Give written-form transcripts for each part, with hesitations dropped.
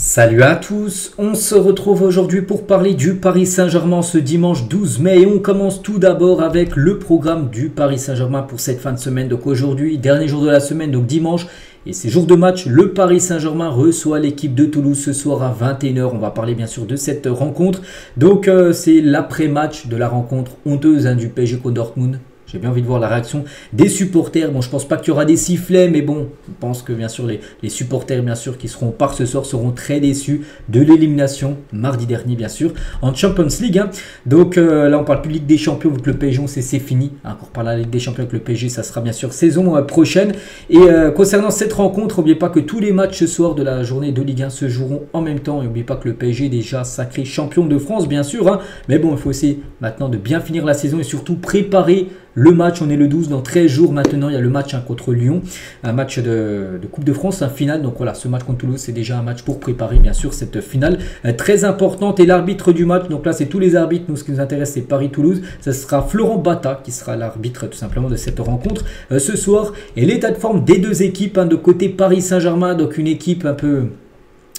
Salut à tous, on se retrouve aujourd'hui pour parler du Paris Saint-Germain ce dimanche 12 mai et on commence tout d'abord avec le programme du Paris Saint-Germain pour cette fin de semaine. Donc aujourd'hui, dernier jour de la semaine, donc dimanche, et c'est jour de match, le Paris Saint-Germain reçoit l'équipe de Toulouse ce soir à 21 h. On va parler bien sûr de cette rencontre. Donc c'est l'après-match de la rencontre honteuse du PSG contre Dortmund. J'ai bien envie de voir la réaction des supporters. Bon, je pense pas qu'il y aura des sifflets, mais bon, je pense que bien sûr les supporters bien sûr qui seront au parc ce soir seront très déçus de l'élimination mardi dernier bien sûr en Champions League. Donc là on parle plus de Ligue des Champions vu que le PSG c'est fini. Encore par la Ligue des Champions avec le PSG, ça sera bien sûr saison prochaine. Et concernant cette rencontre, n'oubliez pas que tous les matchs ce soir de la journée de Ligue 1 se joueront en même temps. Et n'oubliez pas que le PSG est déjà sacré champion de France bien sûr. Mais bon, il faut essayer maintenant de bien finir la saison et surtout préparer le match. On est le 12, dans 13 jours maintenant, il y a le match contre Lyon, un match de Coupe de France, un final. Donc voilà, ce match contre Toulouse, c'est déjà un match pour préparer bien sûr cette finale très importante. Et l'arbitre du match, donc là c'est tous les arbitres, nous ce qui nous intéresse c'est Paris-Toulouse. Ce sera Florent Bata qui sera l'arbitre tout simplement de cette rencontre ce soir. Et l'état de forme des deux équipes, de côté Paris Saint-Germain, donc une équipe un peu...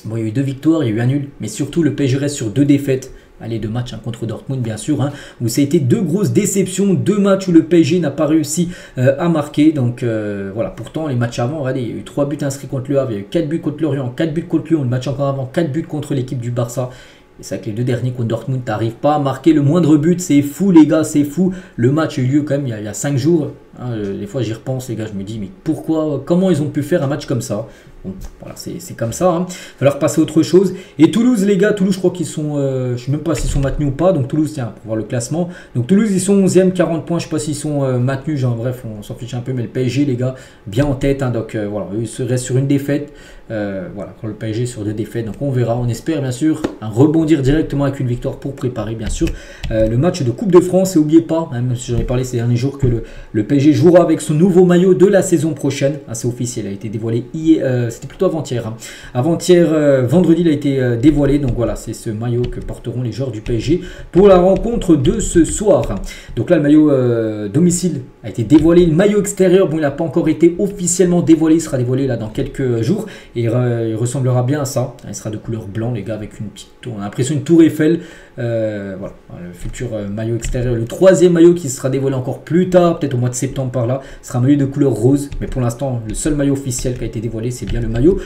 Bon, il y a eu 2 victoires, il y a eu un nul, mais surtout le PSG reste sur 2 défaites. Allez, 2 matchs contre Dortmund bien sûr, où ça a été 2 grosses déceptions, 2 matchs où le PSG n'a pas réussi à marquer. Donc voilà, pourtant les matchs avant, regardez, il y a eu 3 buts inscrits contre le Havre, il y a eu 4 buts contre Lorient, 4 buts contre Lyon, le match encore avant, 4 buts contre l'équipe du Barça. Et c'est vrai que les 2 derniers contre Dortmund, tu n'arrives pas à marquer le moindre but, c'est fou les gars, c'est fou. Le match a eu lieu quand même il y a 5 jours. Des fois j'y repense les gars, je me dis mais pourquoi, comment ils ont pu faire un match comme ça? Bon, voilà, c'est comme ça. Il va falloir passer à autre chose. Et Toulouse, les gars, Toulouse, je crois qu'ils sont... je ne sais même pas s'ils sont maintenus ou pas. Donc Toulouse, tiens, pour voir le classement. Donc Toulouse, ils sont 11e, 40 points. Je ne sais pas s'ils sont maintenus. Genre, bref, on s'en fiche un peu. Mais le PSG, les gars, bien en tête. Donc voilà, eux, ils seraient sur une défaite. Voilà, quand le PSG est sur 2 défaites. Donc on verra. On espère, bien sûr, rebondir directement avec une victoire pour préparer, bien sûr, le match de Coupe de France. Et n'oubliez pas, même si j'en ai parlé ces derniers jours, que le PSG jouera avec son nouveau maillot de la saison prochaine. C'est officiel, il a été dévoilé hier. C'était plutôt avant-hier. Avant-hier, vendredi, il a été dévoilé. Donc voilà, c'est ce maillot que porteront les joueurs du PSG pour la rencontre de ce soir. Donc là, le maillot domicile a été dévoilé. Le maillot extérieur, bon, il n'a pas encore été officiellement dévoilé. Il sera dévoilé là dans quelques jours. Et il ressemblera bien à ça. Il sera de couleur blanc, les gars, avec une petite tour. On a l'impression d'une tour Eiffel. Voilà, le futur maillot extérieur. Le 3e maillot qui sera dévoilé encore plus tard, peut-être au mois de septembre par là, sera un maillot de couleur rose. Mais pour l'instant, le seul maillot officiel qui a été dévoilé, c'est bien le maillot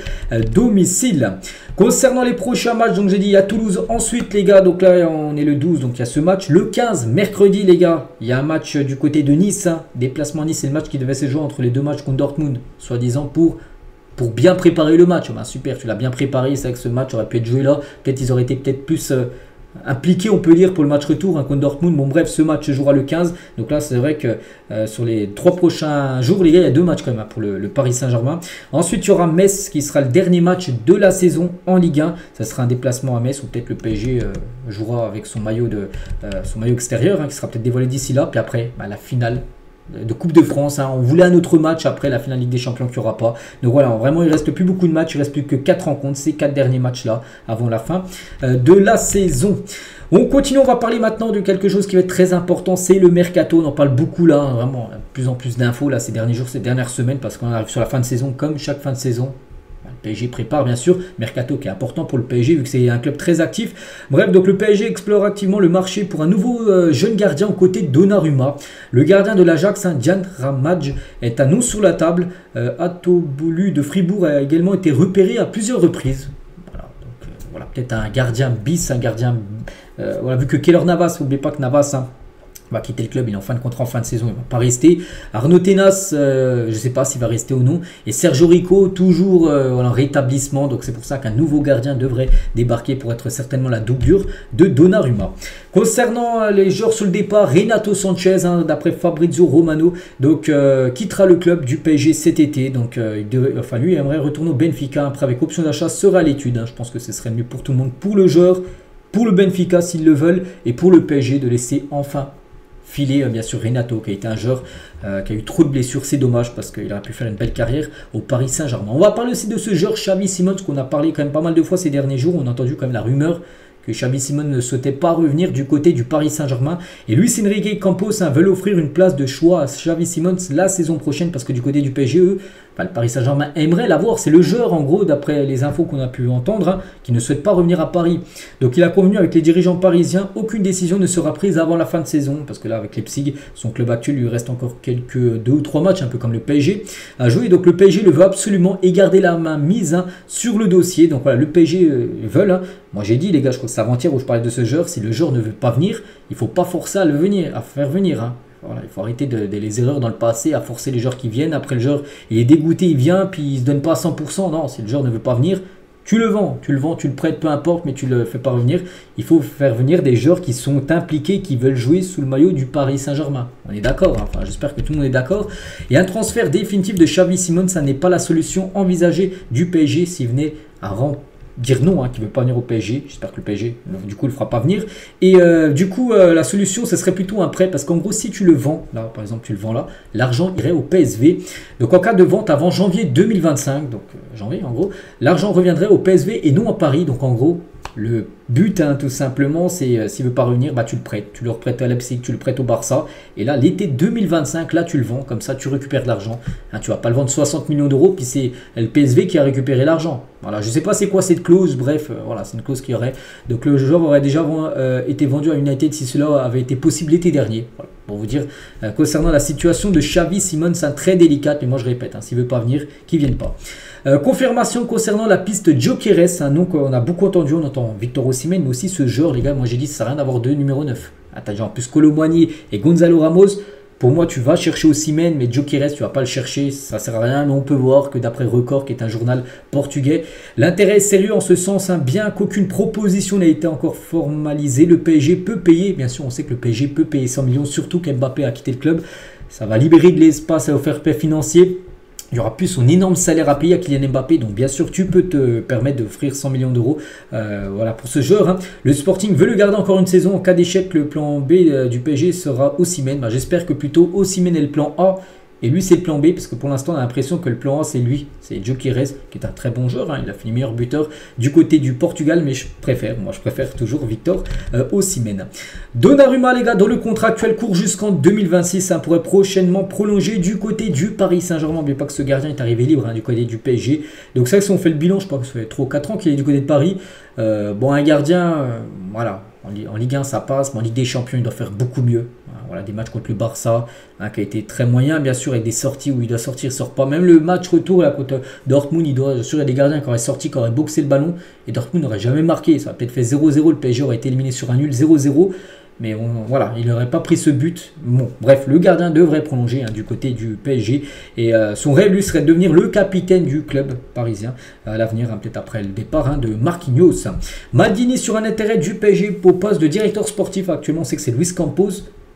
domicile. Concernant les prochains matchs, donc j'ai dit il y a Toulouse ensuite les gars, donc là on est le 12, donc il y a ce match. Le 15, mercredi les gars, il y a un match du côté de Nice, déplacement à Nice, c'est le match qui devait se jouer entre les 2 matchs contre Dortmund, soi-disant pour bien préparer le match. Super, tu l'as bien préparé, c'est vrai que ce match aurait pu être joué là, peut-être ils auraient été peut-être plus... impliqué on peut dire pour le match retour contre Dortmund. Bon bref, ce match se jouera le 15. Donc là c'est vrai que sur les 3 prochains jours les gars, il y a 2 matchs quand même pour le Paris Saint-Germain. Ensuite il y aura Metz qui sera le dernier match de la saison en Ligue 1. Ça sera un déplacement à Metz où peut-être le PSG jouera avec son maillot extérieur qui sera peut-être dévoilé d'ici là. Puis après la finale de Coupe de France, on voulait un autre match après la finale Ligue des Champions qu'il n'y aura pas. Donc voilà, vraiment il ne reste plus beaucoup de matchs, il ne reste plus que 4 rencontres, ces 4 derniers matchs là avant la fin de la saison. On continue, on va parler maintenant de quelque chose qui va être très important, c'est le mercato. On en parle beaucoup là, vraiment de plus en plus d'infos là ces derniers jours, ces dernières semaines, parce qu'on arrive sur la fin de saison comme chaque fin de saison. Le PSG prépare bien sûr, mercato qui est important pour le PSG vu que c'est un club très actif. Bref, donc le PSG explore activement le marché pour un nouveau jeune gardien aux côtés de Donnarumma. Le gardien de l'Ajax, Dian Ramaj, est un nom sur la table. Atoboulu de Fribourg a également été repéré à plusieurs reprises. Voilà, donc voilà, peut-être un gardien bis, un gardien... voilà, vu que Keylor Navas, n'oubliez pas que Navas... va quitter le club, il est en fin de contrat en fin de saison, il ne va pas rester. Arnaud Tenas, je ne sais pas s'il va rester ou non. Et Sergio Rico, toujours en rétablissement. Donc c'est pour ça qu'un nouveau gardien devrait débarquer pour être certainement la doublure de Donnarumma. Concernant les joueurs sur le départ, Renato Sanchez, d'après Fabrizio Romano, donc quittera le club du PSG cet été. Donc lui, il aimerait retourner au Benfica. Après, avec option d'achat, sera à l'étude. Je pense que ce serait mieux pour tout le monde, pour le joueur, pour le Benfica s'ils le veulent, et pour le PSG de laisser enfin filer bien sûr Renato, qui a été un joueur qui a eu trop de blessures. C'est dommage parce qu'il aurait pu faire une belle carrière au Paris Saint-Germain. On va parler aussi de ce joueur Xavi Simons qu'on a parlé quand même pas mal de fois ces derniers jours. On a entendu quand même la rumeur que Xavi Simons ne souhaitait pas revenir du côté du Paris Saint-Germain. Et Luis Enrique et Campos veulent offrir une place de choix à Xavi Simons la saison prochaine parce que du côté du PSG, eux, le Paris Saint-Germain aimerait l'avoir. C'est le joueur, en gros, d'après les infos qu'on a pu entendre, qui ne souhaite pas revenir à Paris. Donc il a convenu avec les dirigeants parisiens, aucune décision ne sera prise avant la fin de saison. Parce que là, avec Leipzig, son club actuel, lui reste encore quelques 2 ou 3 matchs, un peu comme le PSG, à jouer. Donc le PSG le veut absolument et garder la main mise sur le dossier. Donc voilà, le PSG veulent. Moi j'ai dit, les gars, je crois que c'est avant-hier où je parlais de ce joueur, si le joueur ne veut pas venir, il ne faut pas forcer à faire venir. Voilà, il faut arrêter les erreurs dans le passé, à forcer les joueurs qui viennent. Après, le joueur il est dégoûté, il vient, puis il ne se donne pas à 100%. Non, si le joueur ne veut pas venir, tu le vends, tu le prêtes, peu importe, mais tu ne le fais pas revenir. Il faut faire venir des joueurs qui sont impliqués, qui veulent jouer sous le maillot du Paris Saint-Germain. On est d'accord, hein. Enfin, j'espère que tout le monde est d'accord. Et un transfert définitif de Xavi Simons, ça n'est pas la solution envisagée du PSG s'il venait à dire non, qu'il ne veut pas venir au PSG. J'espère que le PSG, du coup, ne le fera pas venir. Et du coup, la solution, ce serait plutôt un prêt. Parce qu'en gros, si tu le vends, là, par exemple, tu le vends là, l'argent irait au PSV. Donc, en cas de vente avant janvier 2025, donc janvier, en gros, l'argent reviendrait au PSV et non à Paris. Donc, en gros, le but, tout simplement, c'est s'il ne veut pas revenir, tu le prêtes. Tu le reprêtes à Leipzig, tu le prêtes au Barça. Et là, l'été 2025, là, tu le vends. Comme ça, tu récupères de l'argent. Tu ne vas pas le vendre 60 millions d'euros, puis c'est le PSV qui a récupéré l'argent. Voilà, je ne sais pas c'est quoi cette clause. Bref, voilà, c'est une clause qui aurait. Donc, le joueur aurait déjà été vendu à United si cela avait été possible l'été dernier. Voilà, pour vous dire, concernant la situation de Xavi Simons, c'est très délicate. Mais moi, je répète, s'il ne veut pas venir, qu'il ne vienne pas. Confirmation concernant la piste Gyökeres, un nom qu'on a beaucoup entendu, on entend Victor Osimhen, mais aussi ce joueur, les gars, moi j'ai dit ça sert à rien d'avoir 2 numéro 9. T'as déjà en plus Kolo Muani et Gonzalo Ramos. Pour moi, tu vas chercher Osimhen, mais Gyökeres, tu vas pas le chercher, ça sert à rien. Mais on peut voir que d'après Record, qui est un journal portugais, l'intérêt est sérieux en ce sens, bien qu'aucune proposition n'ait été encore formalisée. Le PSG peut payer, bien sûr, on sait que le PSG peut payer 100 millions, surtout qu'Mbappé a quitté le club. Ça va libérer de l'espace à offrir paix financier. Il y aura plus son énorme salaire à payer à Kylian Mbappé. Donc bien sûr, tu peux te permettre d'offrir 100 millions d'euros voilà, pour ce joueur. Le Sporting veut le garder encore une saison. En cas d'échec, le plan B du PSG sera Osimhen. J'espère que plutôt Osimhen est le plan A. Et lui, c'est le plan B, parce que pour l'instant, on a l'impression que le plan A, c'est lui. C'est Gyökeres, qui est un très bon joueur. Il a fini meilleur buteur du côté du Portugal, mais je préfère toujours Victor Osimhen. Donnarumma, les gars, dont le contrat actuel court jusqu'en 2026, ça pourrait prochainement prolonger du côté du Paris Saint-Germain. N'oubliez pas que ce gardien est arrivé libre du côté du PSG. Donc ça, si on fait le bilan, je crois que ça fait 3 ou 4 ans qu'il est du côté de Paris. Bon, un gardien, voilà. En Ligue 1, ça passe, mais en Ligue des Champions, il doit faire beaucoup mieux. Voilà, des matchs contre le Barça, qui a été très moyen, bien sûr, avec des sorties où il doit sortir, il ne sort pas. Même le match retour là, contre Dortmund, il doit assurer des gardiens qui auraient sorti, qui auraient boxé le ballon, et Dortmund n'aurait jamais marqué. Ça a peut-être fait 0-0, le PSG aurait été éliminé sur un nul 0-0. Mais voilà, il n'aurait pas pris ce but. Bon, bref, le gardien devrait prolonger du côté du PSG. Et son rêve, lui, serait de devenir le capitaine du club parisien à l'avenir, peut-être après le départ de Marquinhos. Maldini sur un intérêt du PSG au poste de directeur sportif. Actuellement, on sait que c'est Luis Campos.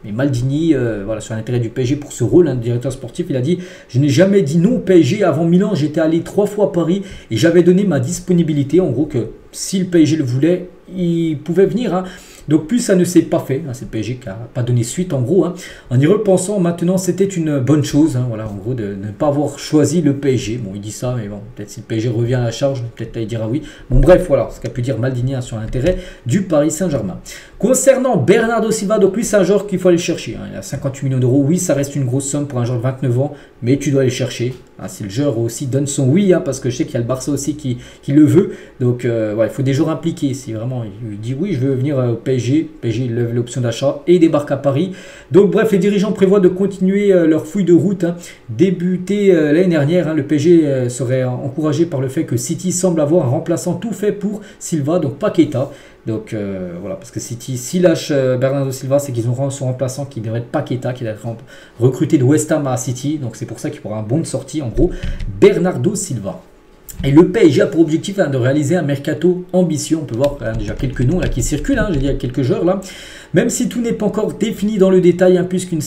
Mais Maldini, voilà, sur l'intérêt du PSG pour ce rôle de directeur sportif, il a dit « Je n'ai jamais dit non au PSG. Avant Milan, j'étais allé 3 fois à Paris et j'avais donné ma disponibilité. » En gros, que si le PSG le voulait, il pouvait venir. Donc plus ça ne s'est pas fait, c'est le PSG qui n'a pas donné suite en gros. En y repensant maintenant, c'était une bonne chose, voilà, en gros, de ne pas avoir choisi le PSG. Bon, il dit ça, mais bon, peut-être si le PSG revient à la charge, peut-être là il dira oui. Bon bref, voilà ce qu'a pu dire Maldini sur l'intérêt du Paris Saint-Germain. Concernant Bernardo Silva, donc lui c'est un joueur qu'il faut aller chercher. Il a 58 millions d'euros, oui ça reste une grosse somme pour un joueur de 29 ans, mais tu dois aller chercher. Si le joueur aussi donne son oui, parce que je sais qu'il y a le Barça aussi qui le veut. Donc il faut des joueurs impliqués. Si vraiment il dit oui, je veux venir au PSG, il lève l'option d'achat et il débarque à Paris. Donc bref, les dirigeants prévoient de continuer leur fouille de route. Débuté l'année dernière, le PSG serait encouragé par le fait que City semble avoir un remplaçant tout fait pour Silva, donc pas Keita. Donc voilà, parce que City, s'il lâche Bernardo Silva, c'est qu'ils auront son remplaçant qui devrait être Paqueta, qui va être recruté de West Ham à City. Donc c'est pour ça qu'il pourra un bon de sortie, en gros, Bernardo Silva. Et le PSG a pour objectif de réaliser un mercato ambitieux. On peut voir déjà quelques noms là qui circulent, j'ai dit il y a quelques joueurs là. Même si tout n'est pas encore défini dans le détail, hein, puisqu'une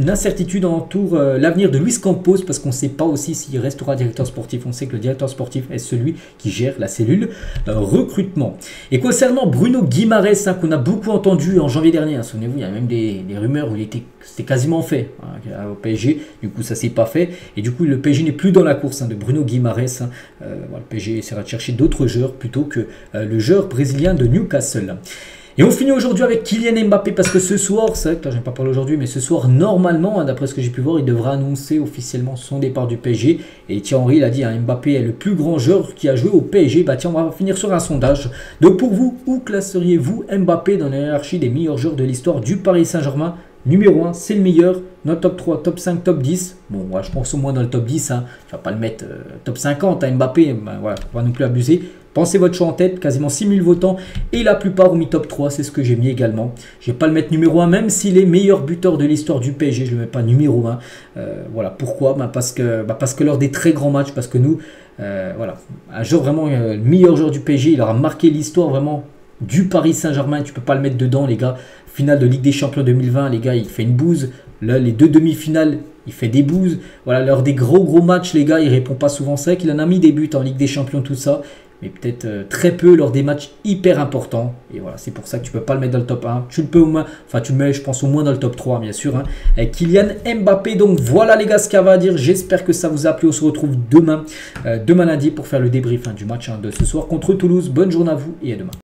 incertitude entoure l'avenir de Luis Campos, parce qu'on ne sait pas aussi s'il restera directeur sportif. On sait que le directeur sportif est celui qui gère la cellule recrutement. Et concernant Bruno Guimaraes, hein, qu'on a beaucoup entendu en janvier dernier, hein, souvenez-vous, il y a même des rumeurs où c'était quasiment fait hein, au PSG. Du coup, ça s'est pas fait. Et du coup, le PSG n'est plus dans la course hein, de Bruno Guimaraes. Hein. Voilà, le PSG essaiera de chercher d'autres joueurs plutôt que le joueur brésilien de Newcastle. Et on finit aujourd'hui avec Kylian Mbappé parce que ce soir, c'est vrai que là je n'ai pas parlé aujourd'hui, mais ce soir normalement, hein, d'après ce que j'ai pu voir, il devra annoncer officiellement son départ du PSG. Et Thierry Henry l'a dit, hein, Mbappé est le plus grand joueur qui a joué au PSG. Bah tiens, on va finir sur un sondage. Donc pour vous, où classeriez-vous Mbappé dans la hiérarchie des meilleurs joueurs de l'histoire du Paris Saint-Germain? Numéro 1, c'est le meilleur. Notre top 3, top 5, top 10. Bon, moi, je pense au moins dans le top 10. Hein. Je ne vais pas le mettre top 50 à Mbappé. Ben, voilà, on va non plus abuser. Pensez votre choix en tête. Quasiment 6000 votants. Et la plupart ont mis top 3. C'est ce que j'ai mis également. Je ne vais pas le mettre numéro 1. Même s'il est meilleur buteur de l'histoire du PSG, je ne le mets pas numéro 1. Voilà. Pourquoi parce que lors des très grands matchs, parce que nous, voilà, un joueur vraiment, le meilleur joueur du PSG, il aura marqué l'histoire vraiment du Paris Saint-Germain. Tu ne peux pas le mettre dedans, les gars. Finale de Ligue des Champions 2020, les gars, il fait une bouse. Là, les 2 demi-finales, il fait des bouses. Voilà, lors des gros matchs, les gars, il répond pas souvent. C'est vrai qu'il en a mis des buts en Ligue des Champions, tout ça. Mais peut-être très peu lors des matchs hyper importants. Et voilà, c'est pour ça que tu peux pas le mettre dans le top 1. Tu le peux au moins, enfin tu le mets, je pense, au moins dans le top 3, bien sûr. Hein, avec Kylian Mbappé. Donc voilà les gars ce qu'il y avait à dire. J'espère que ça vous a plu. On se retrouve demain lundi pour faire le débrief hein, du match hein, de ce soir contre Toulouse. Bonne journée à vous et à demain.